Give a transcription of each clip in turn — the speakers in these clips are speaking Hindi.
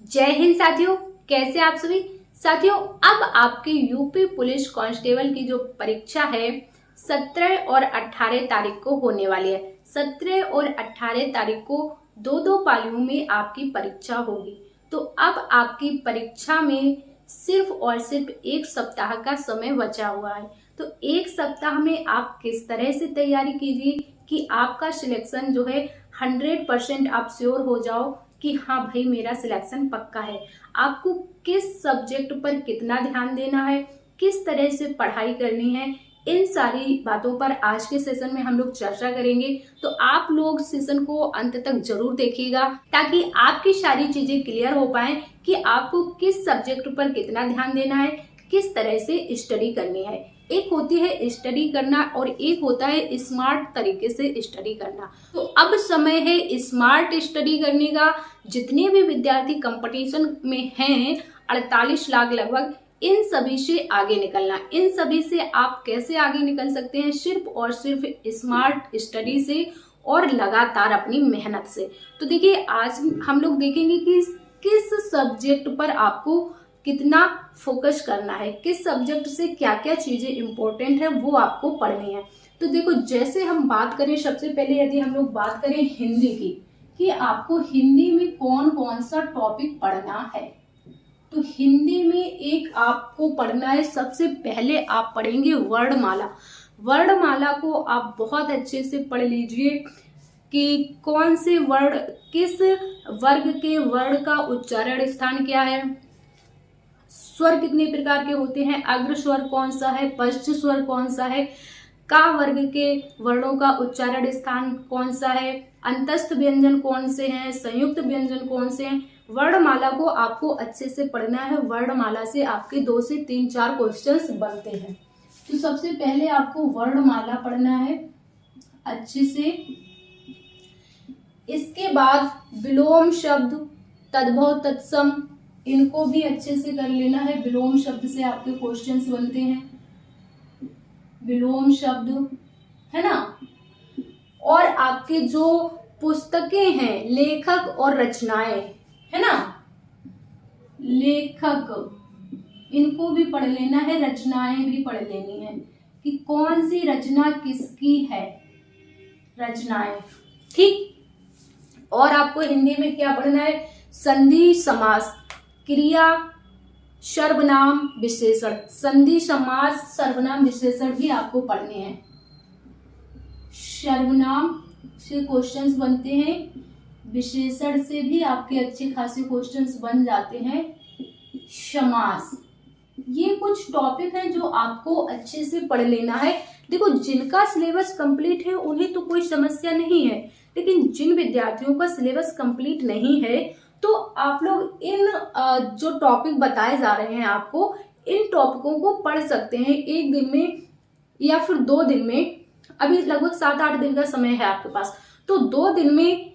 जय हिंद साथियों, कैसे आप सभी साथियों। अब आपकी यूपी पुलिस कांस्टेबल की जो परीक्षा है 17 और 18 तारीख को होने वाली है। 17 और 18 तारीख को दो दो पालियों में आपकी परीक्षा होगी। तो अब आपकी परीक्षा में सिर्फ और सिर्फ एक सप्ताह का समय बचा हुआ है। तो एक सप्ताह में आप किस तरह से तैयारी कीजिए कि आपका सिलेक्शन जो है 100% आप श्योर हो जाओ कि हाँ भाई मेरा सिलेक्शन पक्का है। आपको किस सब्जेक्ट पर कितना ध्यान देना है, किस तरह से पढ़ाई करनी है, इन सारी बातों पर आज के सेशन में हम लोग चर्चा करेंगे। तो आप लोग सेशन को अंत तक जरूर देखिएगा ताकि आपकी सारी चीजें क्लियर हो पाए कि आपको किस सब्जेक्ट पर कितना ध्यान देना है, किस तरह से स्टडी करनी है। एक होती है स्टडी करना और एक होता है स्मार्ट तरीके से स्टडी करना। तो अब समय है स्मार्ट स्टडी करने का। जितने भी विद्यार्थी कंपटीशन में हैं 48 लाख लगभग, इन सभी से आगे निकलना। इन सभी से आप कैसे आगे निकल सकते हैं? सिर्फ और सिर्फ स्मार्ट स्टडी से और लगातार अपनी मेहनत से। तो देखिए आज हम लोग देखेंगे कि किस सब्जेक्ट पर आपको कितना फोकस करना है, किस सब्जेक्ट से क्या क्या चीजें इंपॉर्टेंट है वो आपको पढ़नी है। तो देखो जैसे हम बात करें, सबसे पहले यदि हम लोग बात करें हिंदी की कि आपको हिंदी में कौन कौन सा टॉपिक पढ़ना है, तो हिंदी में एक आपको पढ़ना है। सबसे पहले आप पढ़ेंगे वर्णमाला। वर्णमाला को आप बहुत अच्छे से पढ़ लीजिए कि कौन से वर्ण, किस वर्ग के वर्ण का उच्चारण स्थान क्या है, स्वर कितने प्रकार के होते हैं, अग्र स्वर कौन सा है, पश्च स्वर कौन सा है, का वर्ग के वर्णों का उच्चारण स्थान कौन सा है, अंतस्थ व्यंजन कौन से हैं, संयुक्त व्यंजन कौन से हैं। वर्णमाला को आपको अच्छे से पढ़ना है। वर्णमाला से आपके 2 से 3-4 क्वेश्चंस बनते हैं। तो सबसे पहले आपको वर्णमाला पढ़ना है अच्छे से। इसके बाद विलोम शब्द, तद्भव, तत्सम, इनको भी अच्छे से कर लेना है। विलोम शब्द से आपके क्वेश्चंस बनते हैं, विलोम शब्द है ना। और आपके जो पुस्तकें हैं, लेखक और रचनाएं है ना, लेखक इनको भी पढ़ लेना है, रचनाएं भी पढ़ लेनी है कि कौन सी रचना किसकी है, रचनाएं, ठीक। और आपको हिंदी में क्या पढ़ना है? संधि समास, क्रिया, सर्वनाम, विशेषण। संधि समास, सर्वनाम, विशेषण भी आपको पढ़ने हैं। सर्वनाम से क्वेश्चंस बनते हैं, विशेषण से भी आपके अच्छे खासे क्वेश्चंस बन जाते हैं। समास, ये कुछ टॉपिक हैं जो आपको अच्छे से पढ़ लेना है। देखो जिनका सिलेबस कंप्लीट है उन्हें तो कोई समस्या नहीं है, लेकिन जिन विद्यार्थियों का सिलेबस कंप्लीट नहीं है तो आप लोग इन जो टॉपिक बताए जा रहे हैं आपको, इन टॉपिकों को पढ़ सकते हैं एक दिन में या फिर 2 दिन में। अभी लगभग 7-8 दिन का समय है आपके पास, तो 2 दिन में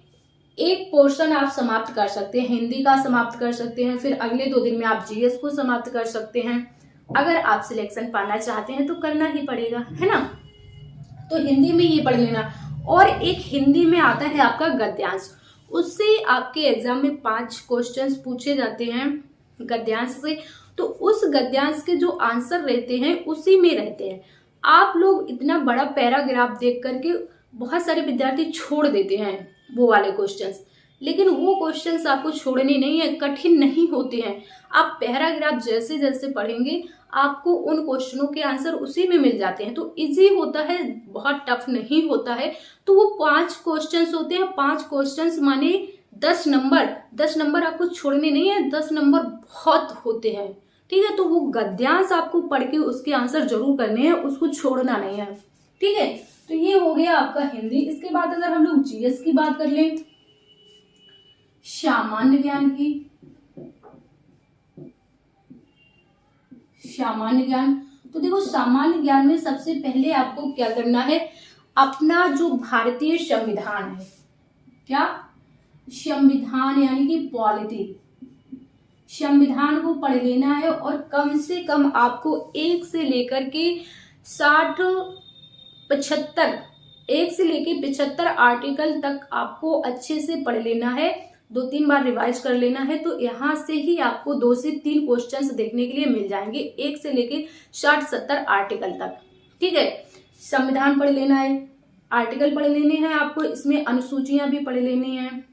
एक पोर्शन आप समाप्त कर सकते हैं। हिंदी का समाप्त कर सकते हैं, फिर अगले 2 दिन में आप जीएस को समाप्त कर सकते हैं। अगर आप सिलेक्शन पाना चाहते हैं तो करना ही पड़ेगा, है ना। तो हिंदी में ये पढ़ लेना। और एक हिंदी में आता है आपका गद्यांश, उससे आपके एग्जाम में 5 क्वेश्चंस पूछे जाते हैं गद्यांश से। तो उस गद्यांश के जो आंसर रहते हैं उसी में रहते हैं। आप लोग इतना बड़ा पैराग्राफ देख करके बहुत सारे विद्यार्थी छोड़ देते हैं वो वाले क्वेश्चंस, लेकिन वो क्वेश्चंस आपको छोड़ने नहीं है, कठिन नहीं होते हैं। आप पैराग्राफ जैसे जैसे पढ़ेंगे आपको उन क्वेश्चनों के आंसर उसी में मिल जाते हैं। तो इजी होता है, बहुत टफ नहीं होता है। तो वो 5 क्वेश्चंस होते हैं, 5 क्वेश्चंस माने 10 नंबर। 10 नंबर आपको छोड़ने नहीं है, 10 नंबर बहुत होते हैं, ठीक है। तो वो गद्यांश आपको पढ़ के उसके आंसर जरूर करने हैं, उसको छोड़ना नहीं है, ठीक है। तो ये हो गया आपका हिंदी। इसके बाद अगर हम लोग जीएस की बात कर लें, सामान्य ज्ञान की, सामान्य ज्ञान, तो देखो सामान्य ज्ञान में सबसे पहले आपको क्या करना है? अपना जो भारतीय संविधान है, क्या संविधान यानी कि पॉलिटी, संविधान को पढ़ लेना है। और कम से कम आपको 1 से लेकर के 75 आर्टिकल तक आपको अच्छे से पढ़ लेना है। 2-3 बार रिवाइज कर लेना है, तो यहाँ से ही आपको 2 से 3 क्वेश्चंस देखने के लिए मिल जाएंगे, 1 से लेके 60-70 आर्टिकल तक। ठीक है, संविधान पढ़ लेना है, आर्टिकल पढ़ लेने हैं आपको, इसमें अनुसूचियां भी पढ़ लेनी है,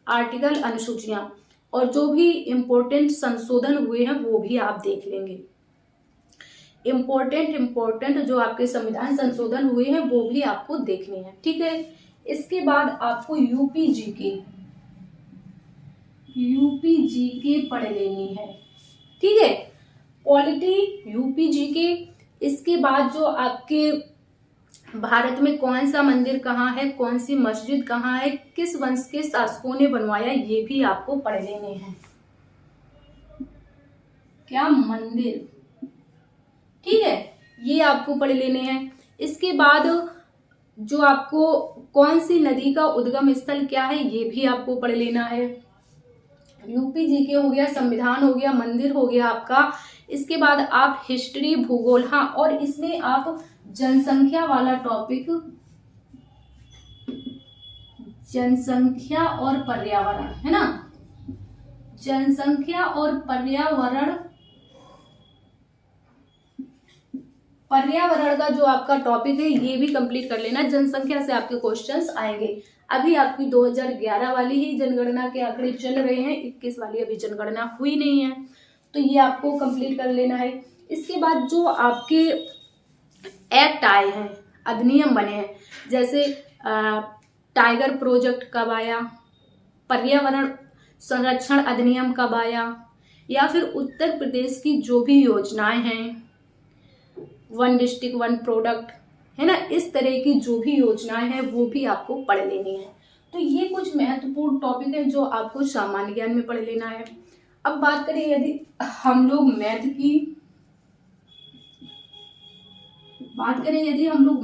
आर्टिकल अनुसूचियां, और जो भी इम्पोर्टेंट संशोधन हुए हैं वो भी आप देख लेंगे। इम्पोर्टेंट जो आपके संविधान संशोधन हुए हैं वो भी आपको देखने हैं। ठीक है, इसके बाद आपको यूपी जीके पढ़ लेनी है। ठीक है, पॉलिटी, यूपी जीके। इसके बाद जो आपके भारत में कौन सा मंदिर कहाँ है, कौन सी मस्जिद कहाँ है, किस वंश के शासकों ने बनवाया, ये भी आपको पढ़ लेने हैं। क्या मंदिर, ठीक है, ये आपको पढ़ लेने हैं। इसके बाद जो आपको कौन सी नदी का उद्गम स्थल क्या है, ये भी आपको पढ़ लेना है। यूपी जीके हो गया, संविधान हो गया, मंदिर हो गया आपका। इसके बाद आप हिस्ट्री, भूगोल, हाँ, और इसमें आप जनसंख्या वाला टॉपिक, जनसंख्या और पर्यावरण, है ना, जनसंख्या और पर्यावरण का जो आपका टॉपिक है ये भी कंप्लीट कर लेना। जनसंख्या से आपके क्वेश्चंस आएंगे। अभी आपकी 2011 वाली ही जनगणना के आंकड़े चल रहे हैं, 21 वाली अभी जनगणना हुई नहीं है, तो ये आपको कंप्लीट कर लेना है। इसके बाद जो आपके एक्ट आए हैं, अधिनियम बने हैं, जैसे टाइगर प्रोजेक्ट कब आया, पर्यावरण संरक्षण अधिनियम कब आया, या फिर उत्तर प्रदेश की जो भी योजनाएं हैं, 1 डिस्ट्रिक्ट 1 प्रोडक्ट, है ना, इस तरह की जो भी योजनाएं हैं वो भी आपको पढ़ लेनी है। तो ये कुछ महत्वपूर्ण टॉपिक है जो आपको सामान्य ज्ञान में पढ़ लेना है। अब बात करें यदि हम लोग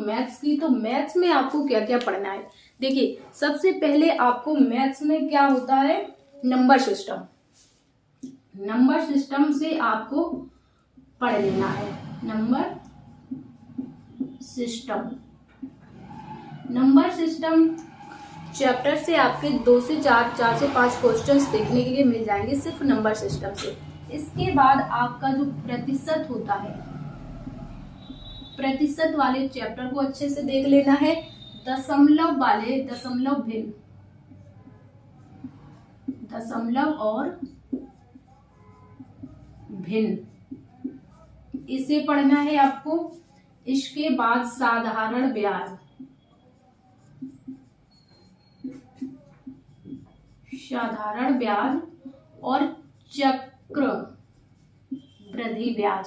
मैथ्स की, तो मैथ्स में आपको क्या क्या पढ़ना है। देखिए, सबसे पहले आपको मैथ्स में क्या होता है, नंबर सिस्टम से आपको पढ़ लेना है। नंबर सिस्टम चैप्टर से आपके 2 से 4 से 5 क्वेश्चंस देखने के लिए मिल जाएंगे सिर्फ नंबर सिस्टम से। इसके बाद आपका जो प्रतिशत होता है, प्रतिशत वाले चैप्टर को अच्छे से देख लेना है। दशमलव वाले, दशमलव और भिन्न, इसे पढ़ना है आपको। इसके बाद साधारण ब्याज और चक्रवृद्धि ब्याज,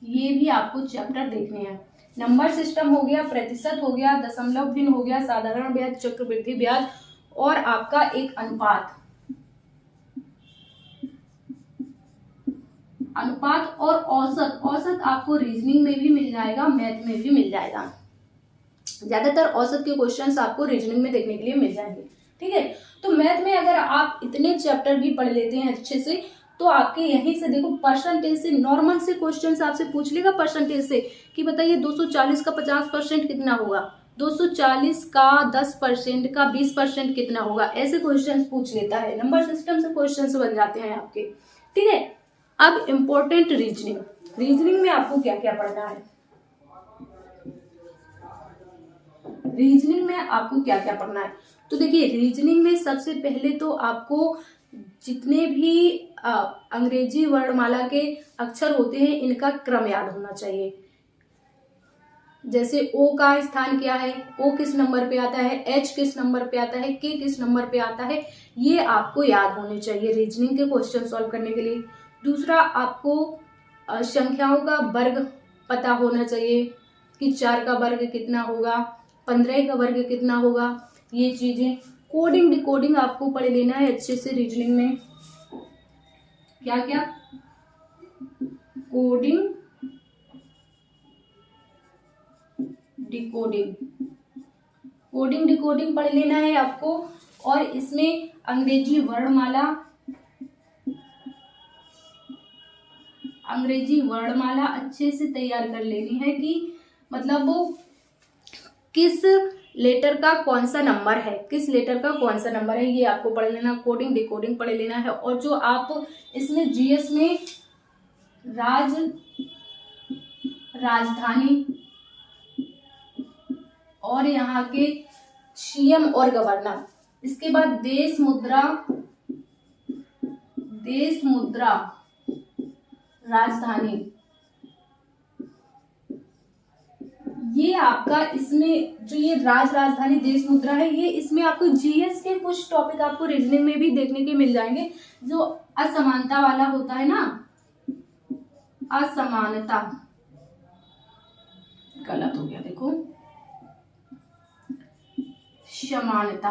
ये भी आपको चैप्टर देखने हैं। नंबर सिस्टम हो गया, प्रतिशत हो गया, दशमलव भिन्न हो गया, साधारण ब्याज, चक्रवृद्धि ब्याज, और आपका एक अनुपात और औसत आपको रीजनिंग में भी मिल जाएगा, मैथ में भी मिल जाएगा। ज्यादातर औसत के क्वेश्चंस आपको रीजनिंग में देखने के लिए मिल जाएंगे। ठीक है, तो मैथ में अगर आप इतने चैप्टर भी पढ़ लेते हैं अच्छे से, तो आपके यहीं से देखो परसेंटेज से, नॉर्मल से क्वेश्चंस आपसे पूछ लेगा परसेंटेज से कि बताइए 240 का 50% कितना होगा, 240 का 10% का 20% कितना होगा, ऐसे क्वेश्चंस पूछ लेता है। नंबर सिस्टम से क्वेश्चंस बन जाते हैं आपके। ठीक है, अब इम्पोर्टेंट रीजनिंग में आपको क्या क्या पढ़ना है। रीजनिंग में आपको क्या क्या पढ़ना है, तो देखिए, रीजनिंग में सबसे पहले तो आपको जितने भी अंग्रेजी वर्णमाला के अक्षर होते हैं इनका क्रम याद होना चाहिए। जैसे ओ का स्थान क्या है, ओ किस नंबर पे आता है, एच किस नंबर पे आता है, के किस नंबर पे आता है, ये आपको याद होने चाहिए रीजनिंग के क्वेश्चन सॉल्व करने के लिए। दूसरा, आपको संख्याओं का वर्ग पता होना चाहिए कि 4 का वर्ग कितना होगा, 15 का वर्ग कितना होगा, ये चीजें। कोडिंग डिकोडिंग आपको पढ़ लेना है अच्छे से रीजनिंग में। क्या क्या, कोडिंग डिकोडिंग पढ़ लेना है आपको, और इसमें अंग्रेजी वर्णमाला अच्छे से तैयार कर लेनी है कि मतलब वो किस लेटर का कौन सा नंबर है, किस लेटर का कौन सा नंबर है, ये आपको पढ़ लेना, कोडिंग डिकोडिंग पढ़ लेना है। और जो आप इसमें जीएस में राजधानी और यहाँ के सीएम और गवर्नर, इसके बाद देश मुद्रा राजधानी, ये आपका इसमें जो ये राजधानी देश मुद्रा है, ये इसमें आपको जीएस के कुछ टॉपिक आपको रीजनिंग में भी देखने के मिल जाएंगे। जो असमानता वाला होता है ना, असमानता, गलत हो गया देखो, समानता,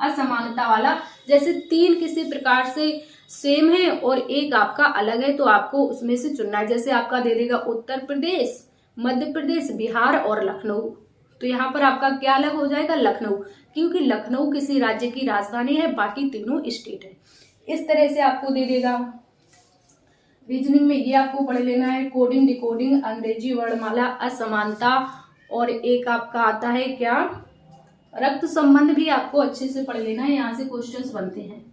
असमानता वाला, जैसे 3 किसी प्रकार से सेम है और एक आपका अलग है तो आपको उसमें से चुनना है। जैसे आपका दे देगा उत्तर प्रदेश, मध्य प्रदेश, बिहार और लखनऊ, तो यहाँ पर आपका क्या अलग हो जाएगा, लखनऊ, क्योंकि लखनऊ किसी राज्य की राजधानी है, बाकी तीनों स्टेट है। इस तरह से आपको दे देगा। रीजनिंग में ये आपको पढ़ लेना है, कोडिंग डिकोडिंग, अंग्रेजी वर्णमाला, असमानता, और एक आपका आता है क्या, रक्त संबंध भी आपको अच्छे से पढ़ लेना है, यहाँ से क्वेश्चंस बनते हैं।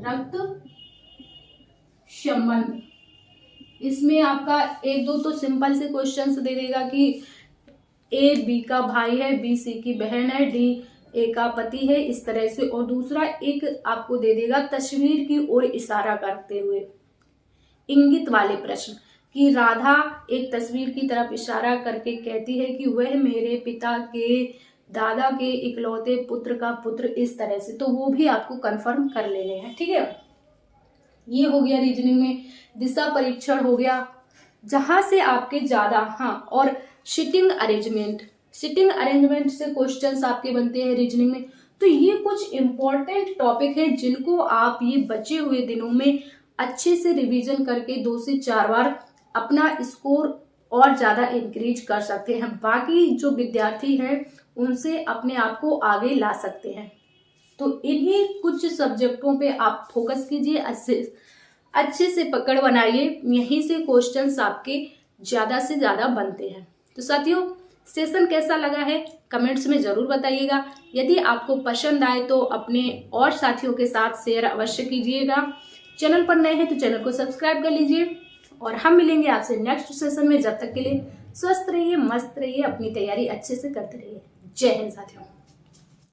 रक्त संबंध, इसमें आपका 1-2 तो सिंपल से क्वेश्चंस दे देगा कि ए बी का भाई है, बी सी की बहन है, डी ए का पति है, इस तरह से। और दूसरा एक आपको दे देगा तस्वीर की ओर इशारा करते हुए, इंगित वाले प्रश्न, कि राधा एक तस्वीर की तरफ इशारा करके कहती है कि वह मेरे पिता के दादा के इकलौते पुत्र का पुत्र, इस तरह से। तो वो भी आपको कंफर्म कर लेने हैं, ठीक है। ये हो गया रीजनिंग में। दिशा परीक्षण हो गया, जहां से आपके ज्यादा, हाँ, और सिटिंग अरेंजमेंट से क्वेश्चंस आपके बनते हैं रीजनिंग में। तो ये कुछ इंपॉर्टेंट टॉपिक है जिनको आप ये बचे हुए दिनों में अच्छे से रिवीजन करके 2 से 4 बार अपना स्कोर और ज्यादा इंक्रीज कर सकते हैं। बाकी जो विद्यार्थी हैं उनसे अपने आप को आगे ला सकते हैं। तो इन्हीं कुछ सब्जेक्टों पे आप फोकस कीजिए, अच्छे से पकड़ बनाइए, यहीं से क्वेश्चंस आपके ज्यादा से ज्यादा बनते हैं। तो साथियों, सेशन कैसा लगा है कमेंट्स में जरूर बताइएगा। यदि आपको पसंद आए तो अपने और साथियों के साथ शेयर अवश्य कीजिएगा। चैनल पर नए हैं तो चैनल को सब्सक्राइब कर लीजिए, और हम मिलेंगे आपसे नेक्स्ट सेशन में। जब तक के लिए स्वस्थ रहिए, मस्त रहिए, अपनी तैयारी अच्छे से करते रहिए। जय हिंद साथियों।